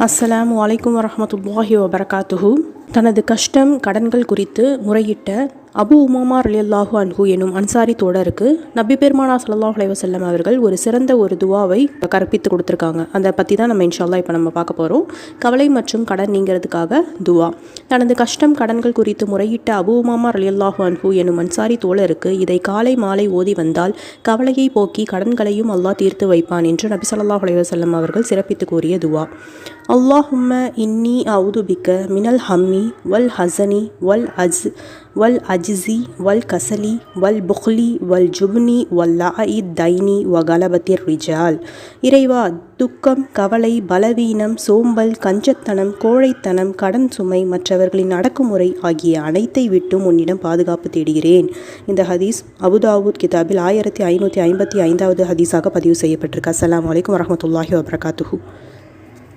அஸ்ஸலாமு அலைக்கும் வரஹ்மத்துல்லாஹி வபரகாத்துஹு. தனது கஷ்டம் கடன்கள் குறித்து முறையிட்ட அபு உமாமா ரலியல்லாஹு அன்ஹு எனும் அன்சாரி தோழருக்கு நபி பெருமானா ஸல்லல்லாஹு அலைஹி வஸல்லம் அவர்கள் ஒரு சிறந்த ஒரு துவாவை கற்பித்து கொடுத்துருக்காங்க. அதை பற்றி தான் நம்ம இன்ஷா அல்லாஹ் இப்போ நம்ம பார்க்க போகிறோம். கவலை மற்றும் கடன் நீங்கிறதுக்காக துவா. தனது கஷ்டம் கடன்கள் குறித்து முறையிட்ட அபு உமாமா ரலியல்லாஹு அன்ஹு எனும் அன்சாரி தோழருக்கு இதை காலை மாலை ஓதி வந்தால் கவலையை போக்கி கடன்களையும் அல்லாஹ் தீர்த்து வைப்பான் என்று நபி ஸல்லல்லாஹு அலைஹி வஸல்லம் அவர்கள் சிறப்பித்து கூறிய துவா. அல்லாஹும்ம இன்னி அவுது பிக்க மினல் ஹம்மி வல் ஹசனி வல் அஜ்ஸி வல் கசலி வல் புக்லி வல் ஜுப்னி வல் லாஇ தைனி வ கலபத்திர் ரிஜால். இறைவா, துக்கம், கவலை, பலவீனம், சோம்பல், கஞ்சத்தனம், கோழைத்தனம், கடன் சுமை, மற்றவர்களின் அடக்குமுறை ஆகிய அனைத்தை விட்டும் உன்னிடம் பாதுகாப்பு தேடுகிறேன். இந்த ஹதீஸ் அபுதாவூத் கிதாபில் 1555வது ஹதீஸாக பதிவு செய்யப்பட்டிருக்கு. அஸ்ஸலாமு அலைக்கும் வரஹ்மத்துல்லாஹி வபரகாத்துஹு.